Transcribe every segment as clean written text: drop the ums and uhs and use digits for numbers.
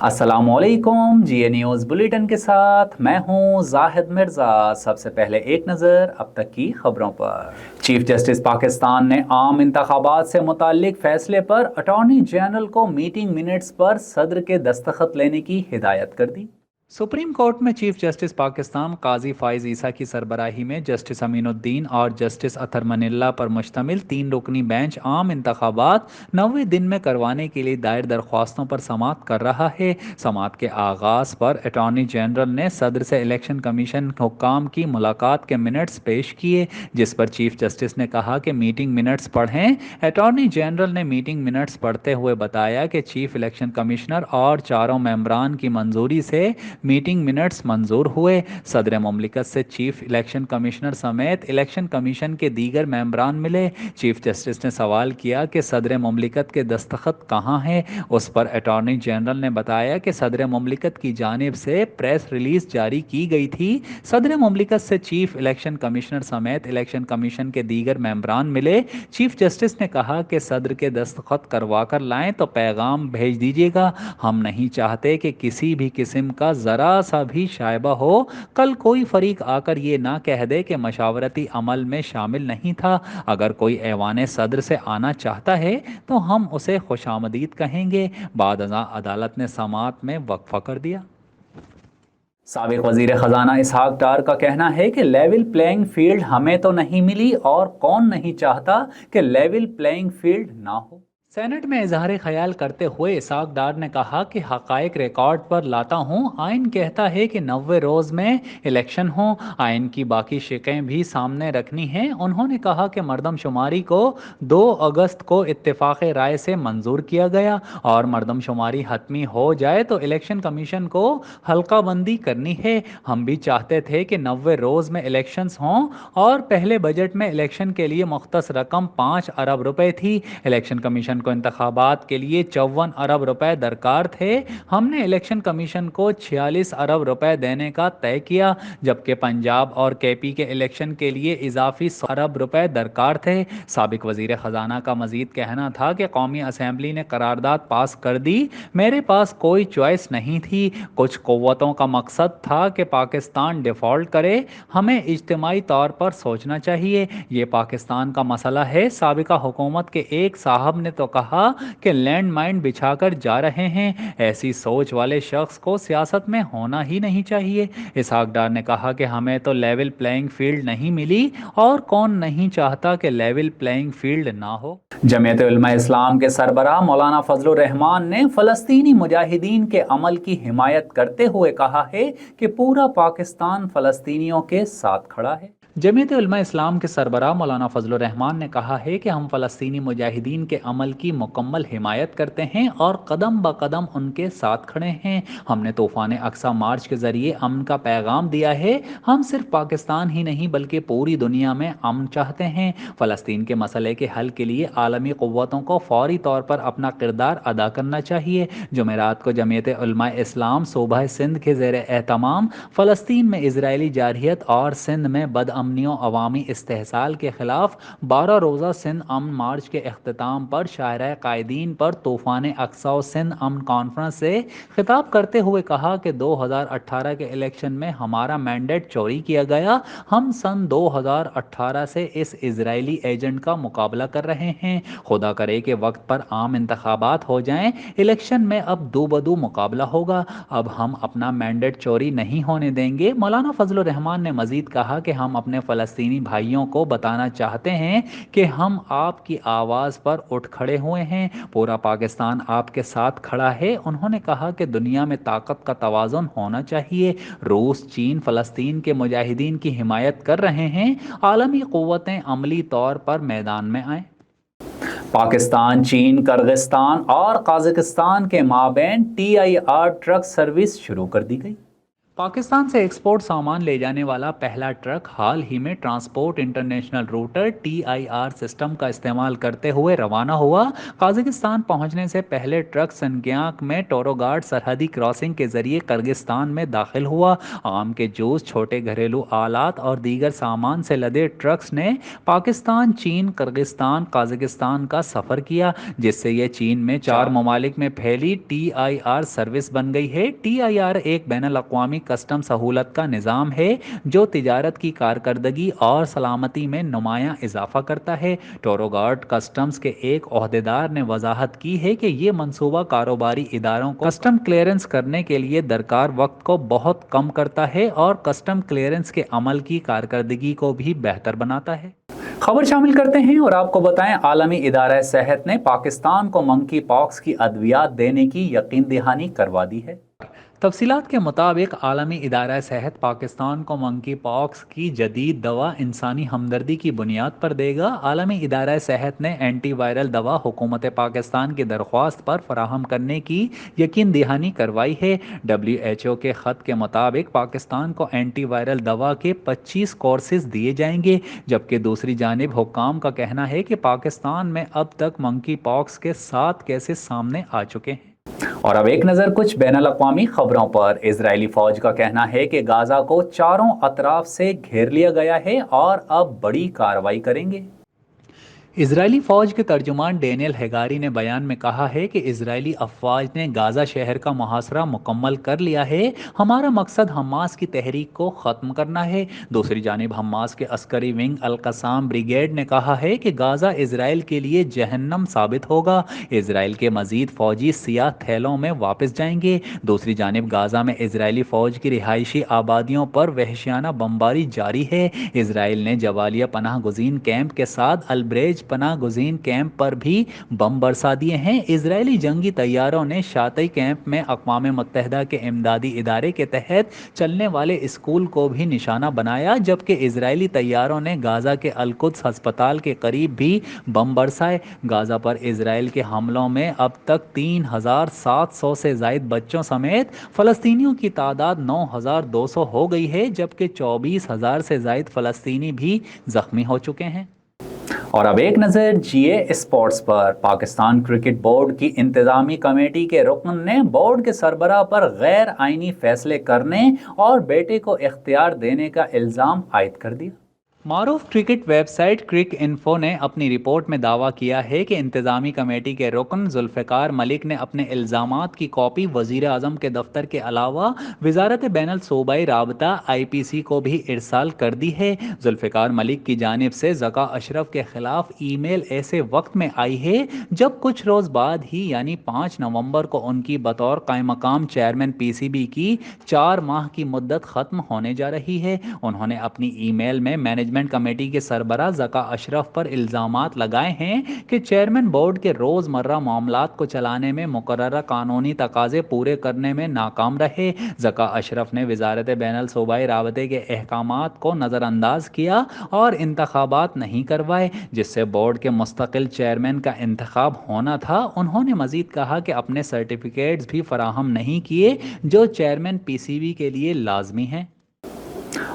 अस्सलाम वालेकुम। GA news bulletin के साथ मैं हूं जाहिद मिर्ज़ा। सबसे पहले एक नज़र अब तक की खबरों पर। चीफ जस्टिस पाकिस्तान ने आम इंतखाबात से मुताल्लिक फैसले पर अटॉर्नी जनरल को मीटिंग मिनट्स पर सदर के दस्तखत लेने की हिदायत कर दी। सुप्रीम कोर्ट में चीफ जस्टिस पाकिस्तान काजी फाइज ईसा की सरबराही में जस्टिस अमीनुद्दीन और जस्टिस अतर मनिल्ला पर मुश्तमिल 3 रुकनी बेंच आम इंतखाबात 90 दिन में करवाने के लिए दायर दरख्वास्तों पर समाअत कर रहा है। समाअत के आगाज़ पर अटॉर्नी जनरल ने सदर से इलेक्शन कमीशन हुक्काम की मुलाकात के मिनट्स पेश किए, जिस पर चीफ जस्टिस ने कहा कि मीटिंग मिनट्स पढ़ें। अटॉर्नी जनरल ने मीटिंग मिनट्स पढ़ते हुए बताया कि चीफ इलेक्शन कमिश्नर और चारों मेंबरान की मंजूरी से मीटिंग मिनट्स मंजूर हुए। सदर मुमलिकत से चीफ इलेक्शन कमिश्नर समेत इलेक्शन कमीशन के दीगर मेंबरान मिले। चीफ जस्टिस ने सवाल किया कि सदर मुमलिकत के दस्तखत कहाँ हैं। उस पर अटॉर्नी जनरल ने बताया कि सदर मुमलिकत की जानिब से प्रेस रिलीज जारी की गई थी। सदर मुमलिकत से चीफ इलेक्शन कमिश्नर समेत इलेक्शन कमीशन के दीगर मेंबरान मिले। चीफ जस्टिस ने कहा कि सदर के दस्तखत करवा कर लाएं तो पैगाम भेज दीजिएगा। हम नहीं चाहते कि किसी भी किस्म का ज़रा सा भी शायबा हो। कल कोई फरीक आकर ये ना कह दे कि मशावरती अमल में शामिल नहीं था। अगर कोई ऐवान सदर से आना चाहता है तो हम उसे खुशामदीद कहेंगे। बाद अदालत ने समाअत में वक्फा कर दिया। साबिक वज़ीर ख़जाना इसहाक डार का कहना है कि लेवल प्लेइंग फील्ड हमें तो नहीं मिली और कौन नहीं चाहता कि लेवल प्लेइंग फील्ड ना हो। सेनेट में इजहार ख्याल करते हुए इसहाक डार ने कहा कि हक़ाइक़ रिकॉर्ड पर लाता हूँ। आइन कहता है कि 90 रोज़ में इलेक्शन हो। आइन की बाकी शिकें भी सामने रखनी हैं। उन्होंने कहा कि मरदमशुमारी को 2 अगस्त को इत्तेफाक राय से मंजूर किया गया और मरदमशुमारी हतमी हो जाए तो इलेक्शन कमीशन को हल्का बंदी करनी है। हम भी चाहते थे कि 90 रोज़ में इलेक्शंस हों और पहले बजट में इलेक्शन के लिए मुख्तस रकम 5 अरब रुपए थी। इलेक्शन कमीशन को इंतखाबात के लिए 54 अरब रुपए दरकार थे। हमने इलेक्शन कमीशन को 46 अरब रुपए देने का तय किया, जबकि पंजाब और केपी के इलेक्शन के लिए इजाफी 100 अरब रुपए दरकार थे। साबिक वजीर खजाना का मजीद कहना था कि कौमी असम्बली ने करारदाद पास कर दी। मेरे पास कोई चॉइस नहीं थी। कुछ क़ुव्वतों का मकसद था कि पाकिस्तान डिफ़ॉल्ट करे। हमें इज्तिमाई तौर पर सोचना चाहिए। ये पाकिस्तान का मसला है। साबिका हुकूमत के एक साहब ने तो कहा कि लैंड माइन बिछाकर जा रहे हैं। ऐसी सोच वाले शख्स को सियासत में होना ही नहीं चाहिए। इसहाक डार ने कहा कि हमें तो लेवल प्लेइंग फील्ड नहीं मिली और कौन नहीं चाहता कि लेवल प्लेइंग फील्ड ना हो। जमीयत उलमा इस्लाम के सरबराह मौलाना फजलुर रहमान ने फ़लस्तीनी मुजाहिदीन के अमल की हिमायत करते हुए कहा है कि पूरा पाकिस्तान फ़लस्तीनियों के साथ खड़ा है। जमीयत उलमा इस्लाम के सरबराह मौलाना फजलुर रहमान ने कहा है कि हम फ़लस्तीनी मुजाहिदीन के अमल की मुकम्मल हिमायत करते हैं और कदम ब कदम उनके साथ खड़े हैं। हमने तूफ़ान अक्सा मार्च के ज़रिए अमन का पैगाम दिया है। हम सिर्फ पाकिस्तान ही नहीं बल्कि पूरी दुनिया में अमन चाहते हैं। फ़लस्तीन के मसले के हल के लिए आलमी क़ुव्वतों को फ़ौरी तौर पर अपना किरदार अदा करना चाहिए। जुमेरात को जमीयत उलमा इस्लाम सूबा सिंध के ज़ेर एहतमाम फ़लस्तीन में इजरायली जारहियत और सिंध में बदअमनियों अवामी इस्तेहसाल के ख़िलाफ़ 12 रोज़ा सिंध अमन मार्च के अख्ताम पर शायरा कायदीन पर तूफ़ान अक्सा सिंध अमन कॉन्फ्रेंस से खिताब करते हुए कहा कि 2018 के इलेक्शन में हमारा मैंडेट चोरी किया गया। हम सन 2018 से इस इजरायली एजेंट का मुकाबला कर रहे हैं। खुदा करे कि वक्त पर आम इंतखाबात हो जाएं। इलेक्शन में अब दो बदू मुकाबला होगा। अब हम अपना मैंडेट चोरी नहीं होने देंगे। मौलाना फजलुर रहमान ने मजीद कहा कि हम अपने फ़लस्तीनी भाइयों को बताना चाहते हैं कि हम आपकी आवाज़ पर उठ खड़े हुए हैं। पूरा पाकिस्तान आपके साथ खड़ा है। उन्होंने कहा कि दुनिया में ताकत का तवाज़ुन होना चाहिए। रूस, चीन फ़लस्तीन के मुजाहिदीन की हिमायत कर रहे हैं। आलमी क़ुव्वतें अमली तौर पर मैदान में आएँ। पाकिस्तान, चीन, किर्गिस्तान और कजाकिस्तान के माबैन TIR ट्रक सर्विस शुरू कर दी गई। पाकिस्तान से एक्सपोर्ट सामान ले जाने वाला पहला ट्रक हाल ही में transport international router TIR system का इस्तेमाल करते हुए रवाना हुआ। कजाकिस्तान पहुंचने से पहले ट्रक सनक्यांक में टोरोगार्ड सरहदी क्रॉसिंग के जरिए किर्गिस्तान में दाखिल हुआ। आम के जूस, छोटे घरेलू आलात और दीगर सामान से लदे ट्रक्स ने पाकिस्तान, चीन, किर्गिस्तान, कजाकिस्तान का सफ़र किया, जिससे ये चीन में 4 ममालिक में फैली TIR सर्विस बन गई है। TIR एक बैनुल-अक़वामी कस्टम सहूलत का निज़ाम है जो तिजारत की कारकर्दगी और सलामती में नुमायां इजाफा करता है। टोरोगार्ड कस्टम्स के एक ओहदेदार ने वजाहत की है कि ये मंसूबा कारोबारी इदारों को कस्टम क्लियरेंस करने के लिए दरकार वक्त को बहुत कम करता है और कस्टम क्लियरेंस के अमल की कारकर्दगी को भी बेहतर बनाता है। खबर शामिल करते हैं और आपको बताएं, आलमी इदारा सेहत ने पाकिस्तान को मंकी पॉक्स की अद्वियात देने की यकीन दहानी करवा दी है। तफसीलात के मुताबिक आलमी इदारा सेहत पाकिस्तान को मंकी पॉक्स की जदीद दवा इंसानी हमदर्दी की बुनियाद पर देगा। आलमी इदारा सेहत ने एंटी वायरल दवा हुकूमत पाकिस्तान की दरख्वास्त पर फराहम करने की यकीन दहानी करवाई है। WHO के ख़त के मुताबिक पाकिस्तान को एंटी वायरल दवा के 25 कोर्सेज दिए जाएंगे, जबकि दूसरी जानिब हुक्काम का कहना है कि पाकिस्तान में अब तक मंकी पॉक्स के 7 केसेस सामने आ चुके हैं। और अब एक नज़र कुछ बैनुल-अक़वामी खबरों पर। इजरायली फौज का कहना है कि गाजा को चारों अतराफ से घेर लिया गया है और अब बड़ी कार्रवाई करेंगे। इजरायली फ़ौज के तर्जुमान डेनियल हेगारी ने बयान में कहा है कि इजरायली अफवाज ने गाज़ा शहर का मुहासरा मुकम्मल कर लिया है। हमारा मकसद हमास की तहरीक को ख़त्म करना है। दूसरी जानिब हमास के अस्करी विंग अल-क़साम ब्रिगेड ने कहा है कि गाज़ा इजराइल के लिए जहन्नम साबित होगा। इजराइल के मज़ीद फ़ौजी सियाह थैलों में वापस जाएंगे। दूसरी जानिब गाज़ा में इजरायली फ़ौज की रिहायशी आबादियों पर वहशियाना बमबारी जारी है। इजराइल ने जवालिया पनाह गुज़ीन कैंप के साथ अलब्रेज पनाह गुज़ीन कैंप पर भी बम बरसा दिए हैं। इजरायली जंगी तैयारों ने शातई कैंप में अक़वाम मुत्तहिदा के इमदादी इदारे के तहत चलने वाले स्कूल को भी निशाना बनाया, जबकि इजरायली तैयारों ने गाज़ा के अल-कुद्स अस्पताल के करीब भी बम बरसाए। गाज़ा पर इजराइल के हमलों में अब तक 3700 से ज़ायद बच्चों समेत फ़लस्तीनियों की तादाद 9200 हो गई है, जबकि 24,000 से ज़ायद फ़लस्तीनी भी ज़ख्मी हो चुके हैं। और अब एक नज़र GA स्पोर्ट्स पर। पाकिस्तान क्रिकेट बोर्ड की इंतज़ामी कमेटी के रुकन ने बोर्ड के सरबराह पर गैर आइनी फैसले करने और बेटे को इख्तियार देने का इल्ज़ाम आयद कर दिया। मारूफ क्रिकेट वेबसाइट क्रिक इन्फो ने अपनी रिपोर्ट में दावा किया है कि इंतज़ामी कमेटी के रुकन जुल्फ़िकार मलिक ने अपने इल्ज़ामात की कॉपी वज़ीर आज़म के दफ्तर के अलावा वज़ारत बैनुल सूबाई राबता IPC को भी इरसाल कर दी है। जुल्फ़िकार मलिक की जानिब से ज़का अशरफ के ख़िलाफ़ ईमेल ऐसे वक्त में आई है जब कुछ रोज़ बाद ही यानी 5 नवंबर को उनकी बतौर कायम मकाम चेयरमैन PCB की 4 माह की मुद्दत ख़त्म होने जा रही है। उन्होंने अपनी ईमेल में मैनेजमेंट कमेटी के सरबराह ज़का अशरफ पर इल्ज़ामात लगाए हैं कि चेयरमैन बोर्ड के रोज़मर्रा मामलात को चलाने में मुकर्ररा कानूनी तकाज़े पूरे करने में नाकाम रहे। ज़का अशरफ ने वज़ारत बैनुल सूबाई राबते के अहकामात को नज़रअंदाज किया और इंतखाबात नहीं करवाए, जिससे बोर्ड के मुस्तकिल चेयरमैन का इंतखाब होना था। उन्होंने मज़ीद कहा कि अपने सर्टिफिकेट्स भी फराहम नहीं किए जो चेयरमैन PCB के लिए लाजमी हैं।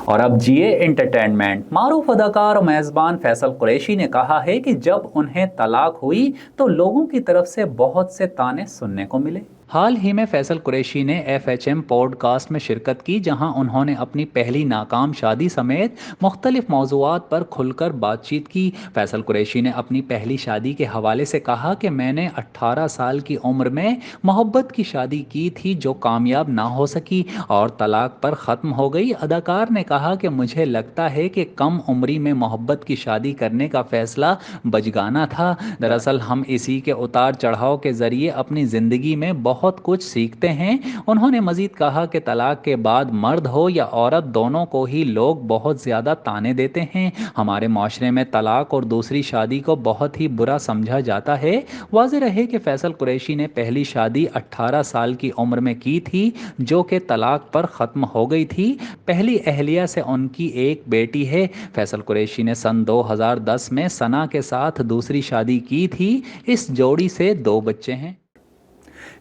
और अब GA एंटरटेनमेंट। मारूफ अदाकार और मेज़बान फैसल कुरैशी ने कहा है कि जब उन्हें तलाक हुई तो लोगों की तरफ से बहुत से ताने सुनने को मिले। हाल ही में फैसल कुरैशी ने FHM पॉडकास्ट में शिरकत की, जहां उन्होंने अपनी पहली नाकाम शादी समेत मुख्तलिफ मौज़ूआत पर खुलकर बातचीत की। फैसल कुरैशी ने अपनी पहली शादी के हवाले से कहा कि मैंने 18 साल की उम्र में मोहब्बत की शादी की थी जो कामयाब ना हो सकी और तलाक पर ख़त्म हो गई। अदाकार ने कहा कि मुझे लगता है कि कम उम्री में मोहब्बत की शादी करने का फ़ैसला बचगाना था। दरअसल हम इसी के उतार चढ़ाव के ज़रिए अपनी ज़िंदगी में बहुत कुछ सीखते हैं। उन्होंने मजीद कहा कि तलाक के बाद मर्द हो या औरत दोनों को ही लोग बहुत ज़्यादा ताने देते हैं। हमारे माशरे में तलाक और दूसरी शादी को बहुत ही बुरा समझा जाता है। वाज़ेह रहे कि फैसल कुरैशी ने पहली शादी 18 साल की उम्र में की थी जो कि तलाक पर ख़त्म हो गई थी। पहली अहलिया से उनकी एक बेटी है। फैसल कुरैशी ने सन 2010 में सना के साथ दूसरी शादी की थी। इस जोड़ी से 2 बच्चे हैं।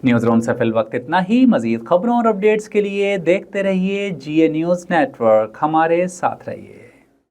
न्यूज़ रूम से फिल वक्त इतना ही। मज़ीद खबरों और अपडेट्स के लिए देखते रहिए GA न्यूज़ नेटवर्क, हमारे साथ रहिए।